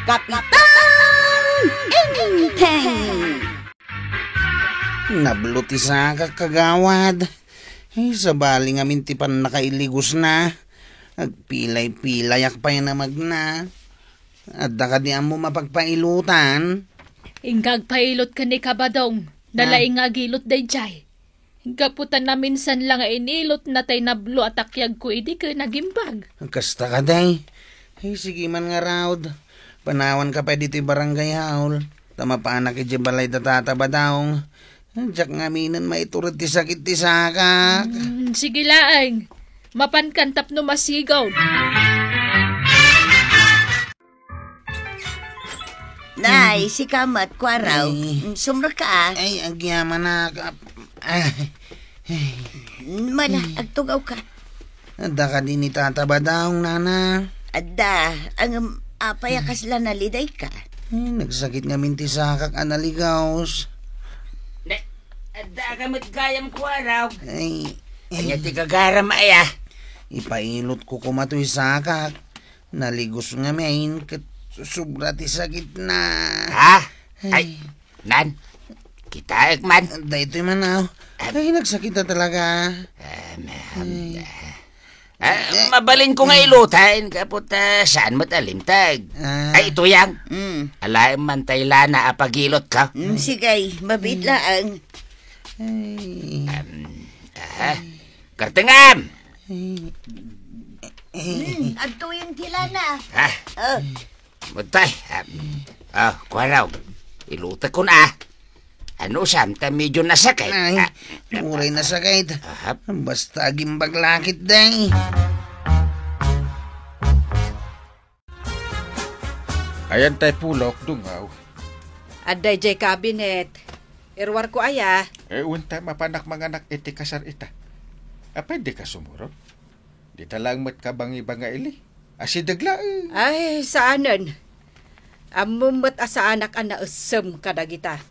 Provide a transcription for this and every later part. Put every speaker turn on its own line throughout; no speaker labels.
Kapitan Enteng!
Nabluti sa kagawad. Sa bali nga mintipan nakailigos na. Nagpilay-pilayak pa yan na magna. At dakadian mo mapagpailutan.
Ingkag pailot ka ni Kabadong. Dalaing nga gilot day jay. Kaputan na minsan lang inilot na tay nablo at akyag ko idi ka nagimbag.
Kasta ka day. Sige man nga raud. Panawan ka pa dito'y barangay haul. Tama pa anak balay tataba daong. Diyak nga minan maiturit ti sakit ti sakak.
Sige laang. Mapankantap no masigaw.
Nay, si Kamat, kwaraw. Sumra ka
Ay, agyaman na.
Mala, agtugaw ka.
Ada ka din ni tataba daong nana.
Adda, ang payakas lang naliday ka.
Nagsakit nga minti sakak analigaws.
Ada ka matgayam ko araw.
Ay,
Kanya ti kagaram aya.
ipailot ko kumatoy sakak. Naligos nga main kat subra ti sakit na.
Ha? Ay, nan. Kita man.
Dahito man aw. Ay, nagsakit na talaga.
Mabalin ko nga ilutan. Kapot saan mo talimtag. Ay, ito yang. Alaim man tay lana apagilot ka.
Sige, mabit lang.
Kartengam.
Adto yung tilana.
Ha? Mutay. Kwaraw. Iluta ko na. Ano samta medyo nasakit.
Ay, muray na sakit. Basta gimbag lakit day.
Ayan tay pulok dungaw.
Aday jay cabinet. Irwar ko aya.
Unta mapanak mga anak iti kasar ita. Pwede ka sumurot? Di talang mat ka bangi-banga ili. Asidagla
Ay, saanan? Amumat asa anak ana usem kadagita.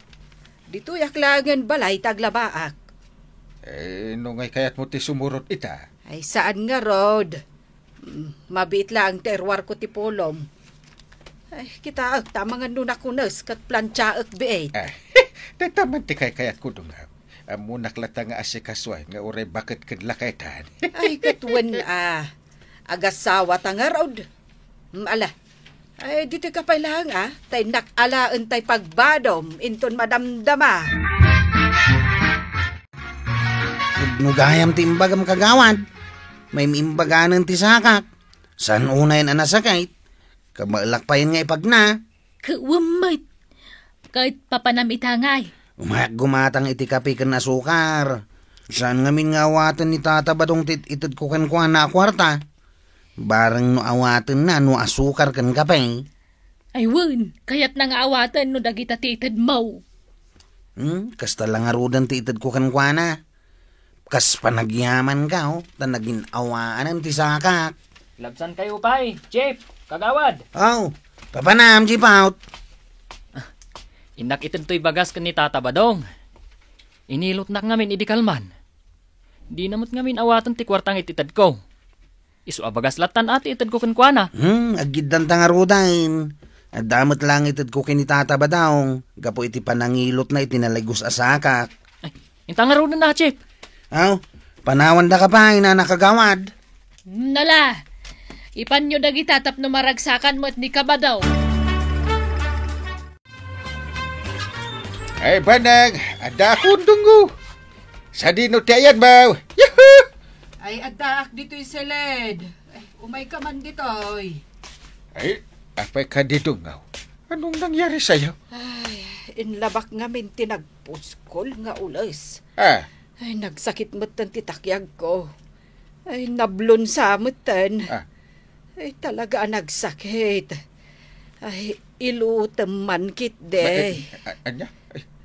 Dito yaklangan balay taglabaak.
Nungay kayat mo ti sumurot ita.
Ay, saan nga road? Mabit lang terwar ko ti pulom. Ay, kita tamangan nun ako nas kat plancha ak beet.
Nagtaman ti kayat ko dungaw. Munak lata nga asikasway nga uray bakit kadlakaitan.
Ay, katuwan agasawa ta nga road. Ala, ay dito ka pa lang tay nakalaan tay pagbadom inton madamdama.
Nugayam ti imbagam kagawad. May imbaganan ti sakak. San unayin anasakit? Kamalak pa yun nga ipagna.
Kawamay. Kahit papanamithangay.
Umayak gumatang iti kape kan asukar. Saan ngamin nga awatan ni tata badong itad ko kan kuha na kwarta? Barang no awatan na no asukar kan kape.
Ay wan, kaya't nang awatan no dagita titad mo.
Kasta lang arudan ti itad ko kan kuha na. Kas panagyaman ka naging awaanan ti sakak.
Labsan kayo pay, Jeff, kagawad.
Papanam, Jeep out.
Inak to'y bagas ka ni Tata Badong. Inilot nak ngamin idikalman. Di namot ngamin awatan ti kwartang ititad ko. Isu abagas latan ati itad ko kankwana.
Agiddan tangarudain. At damot lang itad ko kini Tata Badong. Gapo iti panangilot na itinalagos asakak.
Ay, intangarudan na, Chip.
Panawan da ka pa, nakagawad.
Nala, ipan nyo dagitatap no maragsakan mo at ni Kabadaw.
Ay banag, ada akong dunggo. Sa dino tiyan ba? Yahoo!
Ay, adak dito'y seled. Ay, umay ka man dito'y.
Ay, apay ka dito nga. Anong nangyari sa'yo?
Ay, inlabak nga min tinagpuskol nga ulas. Ay, nagsakit matan titakyag ko. Ay, nablon sa matan. Ay, talaga nagsakit. Ay, iluteman kit de.
Anya?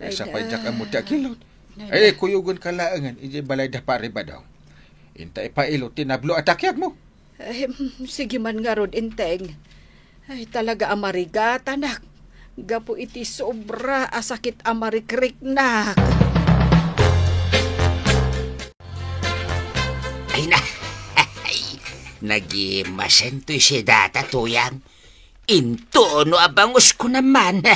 Ay, sa pajak ang muti akilot. Ay, kuyugon ka laangan. Iji balay da pare ba daw? Intay pa ilot, tinablo atakyag mo.
Ay, sige man nga rod, inteng. Ay, talaga amarigat, anak. Gapo iti sobra asakit amarikrik nak.
Ay na. Nagimasento'y si data tuyang. Into no abangus ko naman.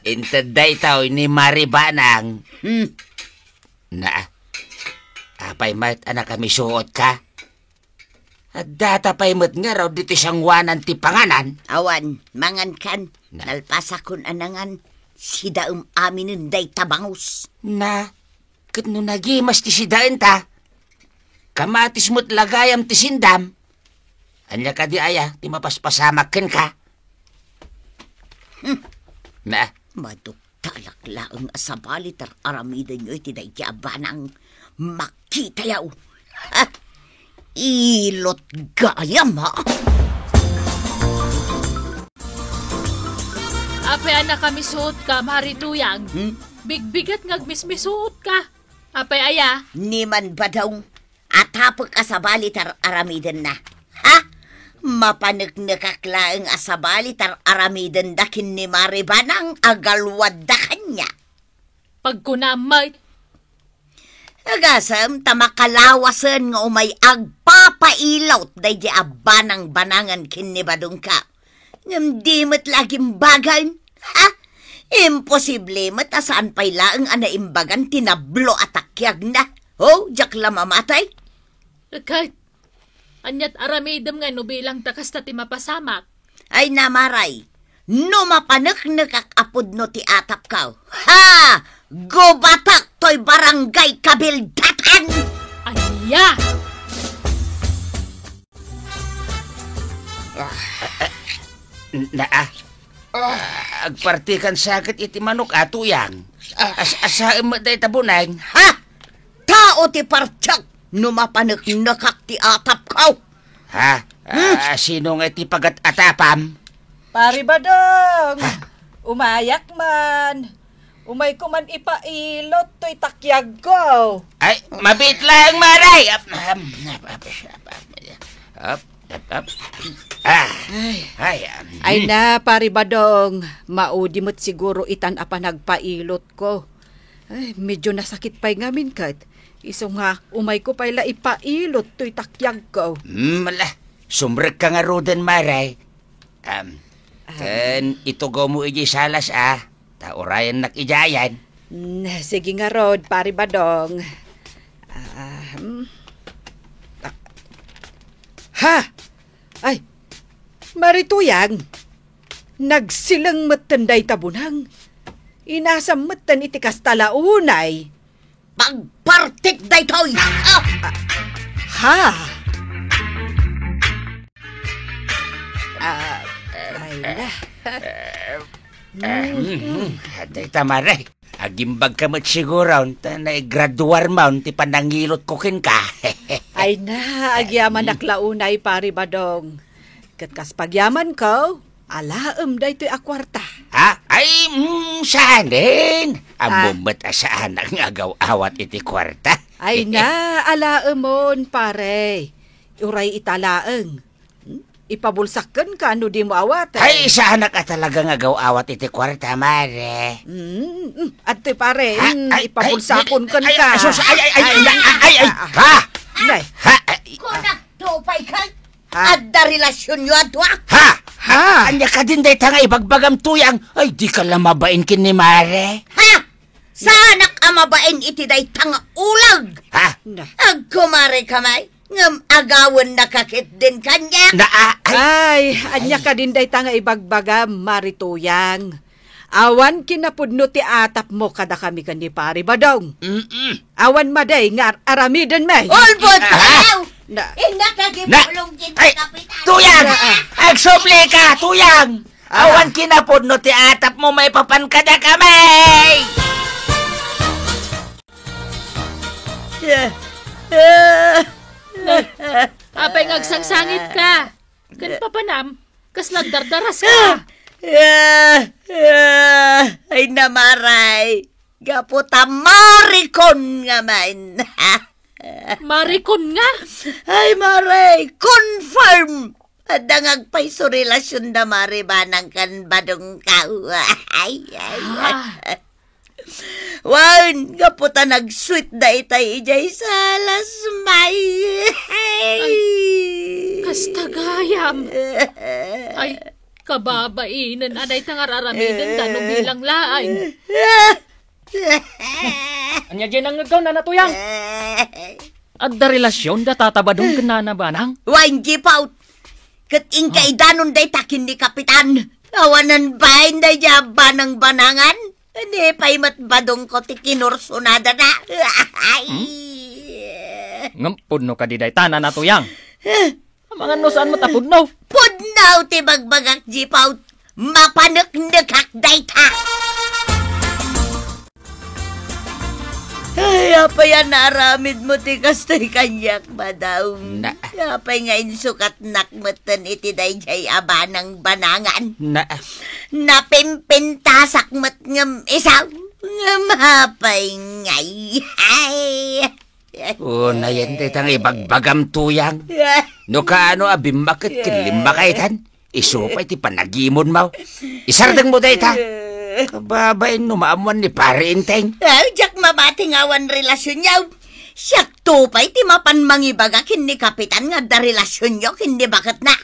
Intaday tao ni Maribanang. Na, apay mat anak kami suot ka. At datapay mat nga raw dito siyang wanan ti panganan.
Awan, mangan kan. Nalpasakon anangan. Sida aminin day tabangus.
Na, kat no nagimas ti sidaan ta. Kamatis mo't lagayam ti sindam. Anya ka di aya, ti mapaspasamakin ka. Na,
Maduktalak laang asabali tar aramidan nyo iti day abanang makita yaw. Ha? Ilot gayam ha?
Apay anak kami suot ka, Marituyang. Bigbigat ngagmismisuot ka. Apay aya.
Niman ba daw atapag asabali tar aramidan na? Ha? Mapanagnakaklaang asabali tar aramidan dakin ni Maribanang agalwad da kanya.
Pagkunamay.
Agasam tamakalawasan nga umay agpapailaw day di abanang banangan kin ni Badong ka. Ngam di mat laging bagay. Ha? Imposible matasaan pa'y laang anaimbagan tinablo at akyag na. Oh, jak lamamatay.
Kahit anyat aramidam nga no bilang takas na ti mapasamak.
Ay namaray, no mapanak nakakapod no ti atap kaw. Ha! Gobatak to'y barangay kabildatan!
Anya!
agpartikan sakit iti manok ato yang. Asa mo day tabunay.
Ha! Tao ti partyak! No mapanak nakak ti atap kaw.
Ha? Sino nga iti pagat-atapam?
Pari Badong, umayak man. Umay ko man ipailot to'y takyag ko.
Ay, mabit lang, Maray!
Ay na, Pari Badong, maudi mo't siguro itan apa nagpailot ko. Ay, medyo nasakit pa'y ngamin kat. Iso nga, umay ko pa'y ipailot to'y takyag ko.
Mala, sumrek ka nga roden, Maray. Kan itugaw mo iji salas, taurayan nakijayan.
Sige nga, Rod, Pari Badong. Ha! Ay, Marituyang, nagsilang matanday tabunang. Inasam matan iti kastalaunay.
Pagpartik day to'y!
Ha? Ay na.
Haday tamaray. Agimbag ka mo't siguro, graduar maun, ti panangilot kukin ka.
Ay na, agyaman naklaunay, Pari Badong. Katkas pagyaman ko, alaam day to'y akwarta.
Ha? Ay, saan din? Amumat asaan ang agaw-awat iti kwarta.
Ay na, alaamon, pare. Uray italaang. Ipabulsakan ka, no di mo awat.
Ay, saan ka talagang agaw-awat iti kwarta, Mare?
At to'y pare, ipabulsakon kan ka.
Ay, ha?
Nay.
Ha?
Kunak tupay ka? Adda relasyon nyo adwa?
Ha? Anya ka din day tanga ibagbagam tuyang. Ay, di ka lang mabain kin ni Mare.
Ha? Sanak amabain iti day tanga ulag?
Ha?
Agkumari kamay? Ngam agawan nakakit din kanya?
Ay, anya ka din day tanga ibagbagam, Marituyang. Awan kinapudno ti atap mo kada kami kan ni Pari Badong. Awan maday nga aramidan may.
Olbot kayo!
Na.
Nakakipulong din
Ay,
kapitan.
tuyang! Agsubli ka, tuyang! Awan kinapudno ti atap mo may papankada kamay!
Apay ngagsangsangit ka. Kan papanam, kaslang dardaras ka.
Ay namaray. Gaputa marikon nga man.
Marikon nga.
Ay maray, confirm. Adangag pa'y so relasyon na maribanang kan badong kau. Ay. Wan, gaputa nag-sweet da itay ijay sa lasmay.
Kastagayam. Ay, kababainan aday tangararamidan tano bilang laing.
Anya dyan ang nagaw na natuyang. Adda relasyon da tatabadong kanana banang.
Wain jipaut. Kat ingkay danon day takin ni Kapitan. Awanan bain day jaba ng banangan. Hindi pa'y matbadong ko ti kinursunada na.
Ngampod no kadiday tanan natuyang. Mga no saan mo tapod no?
Pudnaw ti bagbagak jipaut. Mapanaknakak day ta. Ay, apay naramid mo ti kastay kanyak ba daw?
Na.
Apay nga insukat nakmatan iti dayjay abanang banangan. Napimpintasak mat ngam isaw. Ngam hapay ngay.
Na yan titang ibagbagam tuyang. No kaano abimakit kilimba kaitan. Isupay ti panagimon mo. Isardang mo dayta. Kababain no maamuan ni pare inteng.
Jak mabating awan relasyon yaw. Siyak tupay ti mapan mangibagakin ni Kapitan nga da relasyon nyo hindi bakit na.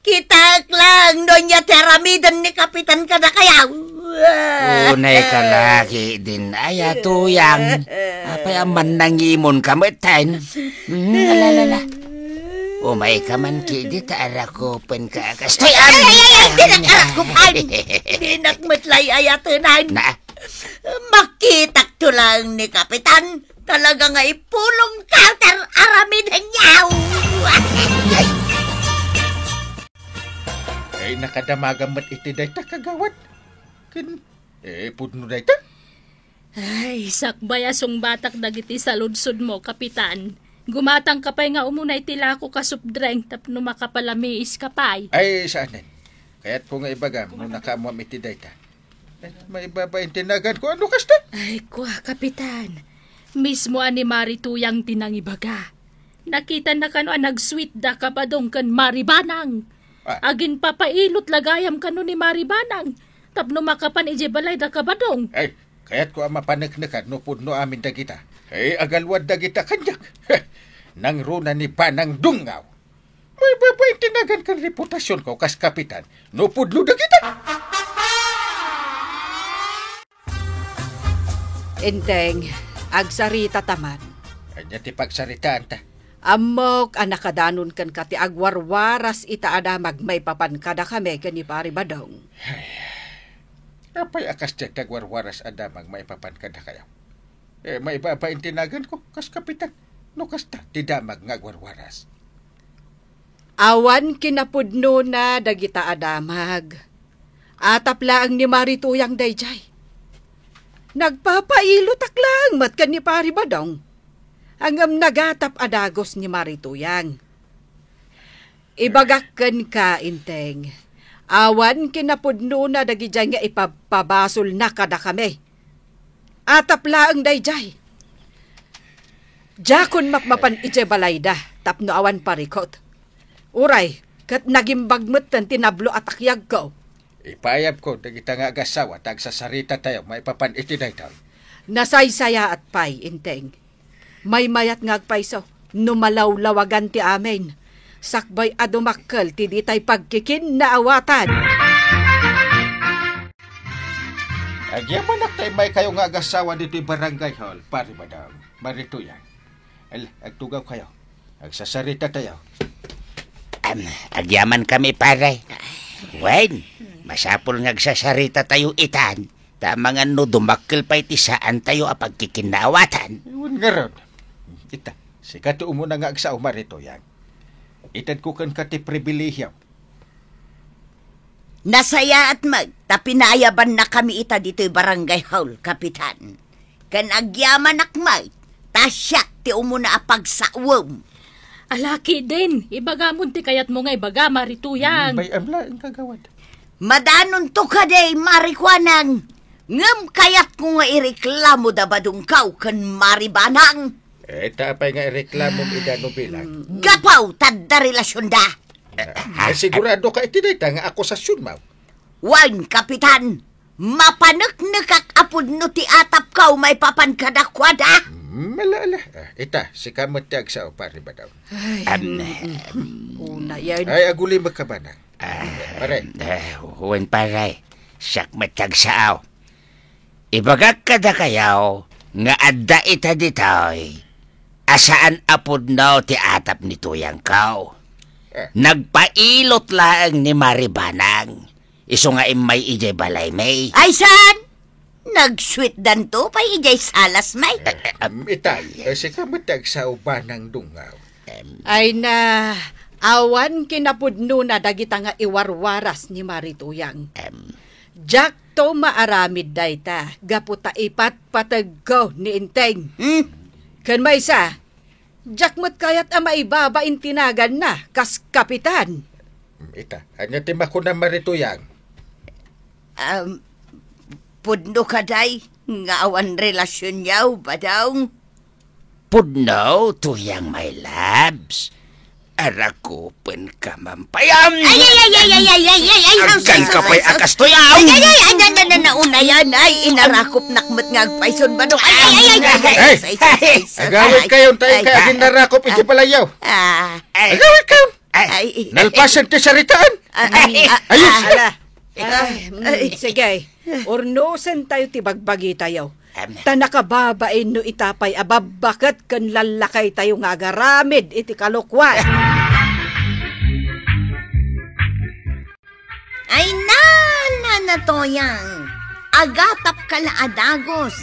Kita lang donya teramidan ni Kapitan kada kayaw.
Unay ka lagi din ay tuyang. Apay aman nangimon kamutan. Alalala. Umay ka man kidi taarakupan ka kastoy.
Ay, dinakarakupan. Dinakmatlay ayatunan.
Na?
Makitak to lang ni Kapitan. Talaga nga ipulong counter aramidan yaw.
Ay, nakadamagamat iti dayta kagawad. Pudno dayta.
Ay, sakbayasong batak dagiti sa ludsod mo, Kapitan. Gumatang kapay nga umunay tila ko ka subdreng tapno makapalamiis kapay.
Ay, saanan. Kaya't ko nga ibagam nung nakaamuam iti dayta. May iba ba yung tinagan ko? Ano kasta?
Ay, kuha, Kapitan. Mismo ani Marituyang tinangibaga. Nakita na kano nag-sweet da kabadong kan Maribanang. Agin papailot lagayam kano ni Maribanang. Tapno makapan ije balay da kabadong.
Ay, kaya't ko ang mapanagnakan no pudno amin dagita. Ay, agalwad dagita kanyak. Nang runa ni Panang Dungaw. May babay tinagan kan reputasyon ko kas Kapitan. No pudlo dagita.
Enteng, agsarita taman.
Anya ti pagsaritaan ta.
Amok anakadanon kan kati agwarwaras itaada magmay papan kada kami kani pari badong.
Apay akas tiyak tagwarwaras adamang may papan kada kayo. May babay tinagan ko kas Kapitan. No kasta, ti damag ngagwarwaras.
Awan kinapudno na dagita adamag. Atap laang ni Marituyang dayjay. Nagpapailot aklang mat kan ni pari badong. Angam nagatap adagos ni Marituyang. Ibagakkan ka, inteng. Awan kinapudno na dagijay nga ipapabasol na kada kami. Atap laang dayjay. Jakon makmapan ije balayda, tapno awan parikot. Uray, kat nagimbagmet tan tinablo at akyag ko.
Ipayab ko, dagita nga agasawa, tagsasarita tayo, may papan itiday tayo.
Nasaysaya at pay, inteng. May mayat ngagpaiso, numalawlawagan ti amin. Sakbay adumakkel, ti ditay pagkikin na awatan.
Agyaman tayo may kayo nga agasawa dito yung barangay hall, pari madam, Marituyang. Agtugaw kayo. Agsasarita tayo.
Agyaman kami pare. Wen, masapol ngagsasarita tayo itan. Tamang ano dumakil pa iti saan tayo apagkikinawatan.
Iwan nga ron. Ita, si kato umuna nga agsaw Marituyang. Itad ko kan kati pribilehyaw.
Nasaya at tapinayaban na kami ita dito'y barangay hall, Kapitan. Kan agyaman akmay, tasyak ti umuna apagsawom.
Alaki din, ibagamon ti kayat mo nga ibaga, Marituyang.
May amla ang kagawad.
Madanon to ka day, Marikwanang. Ngam kayat ko nga ireklamo da badong kaw kan Maribanang.
Tapay nga ireklamo idano bilang.
Gapaw, tadda relasyon da.
Sigurado ka itinita nga akusasyon mo.
Wan, Kapitan. Mapanaknakak apod no ti atap kaw may papan kadakwada.
Malala. Ita, si kamot ti agsaw, pare Badong.
Una yan.
Ay, aguli magkabanang. Pare.
Huwag paray. Siyak matag saaw. Ibagak kada kayaw nga adda ita ditoy. Asaan apod na ti atap ni tuyang kaw. Nagpailot lang ni Maribanang. Iso nga imay ijay balay may.
Ay, san? Nag-sweet dan to pa ijay salas may.
Ita, si kamot ti agsaw banang dungaw.
Ay na, awan kinapudno na dagita nga iwarwaras ni Marituyang. Jack to maaramid dayta, gaputa ipat patagko ni Inteng. Kan may isa, Jack mo't kayat ama ibabain tinagan na, kas kapitan.
Ita, anya tima ko na Marituyang.
Pudno ka day, nga awan relasyon yaw, Badong.
Pudno tuyang my labs. Arakupen ka mampayam.
Ay,
Agkan ka pa'y akas tuyaw.
nauna yan, ay, inarakop nakmat nga agpayson, Badong.
Agawit kayo tayo kaya ginarakop iti palayaw. Agawit kayo. Nalpasan ti saritaan. Ayos.
Sige, ornosan tayo ti bagbagi tayo. Tanakababain no itapay ababakat kan lalakay tayo nga agaramid iti kalukwan.
Ay na toyang, agatap ka la adagos,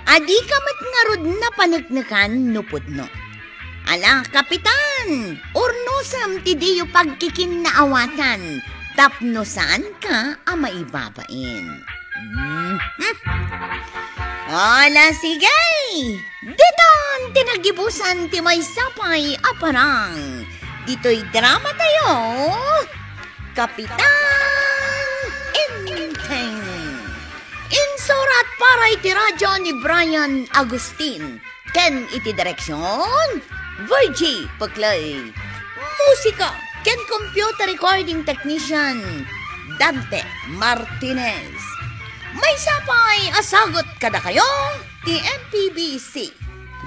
adi ka matngarod na panagnakan nupudno. Ala, kapitan, ornosam ti diyo pagkikin na awatan, tapno saan ka ang maibabain. Ala, sigay! Diton, tinagibusan ti may sapay aparang. Dito'y drama tayo, Kapitan Inteng. Insurat para iti radyo ni Brian Agustin. Ken iti direksyon, Virgie Paklay. Musika, ken computer recording technician, Dante Martinez. May sapay asagot kada kayo, ti MPBC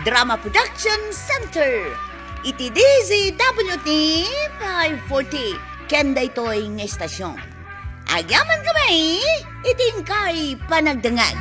Drama Production Center. Iti DZWT 540, ken daytoy nga estasyon. Agyaman kami, itingkay panagdangag.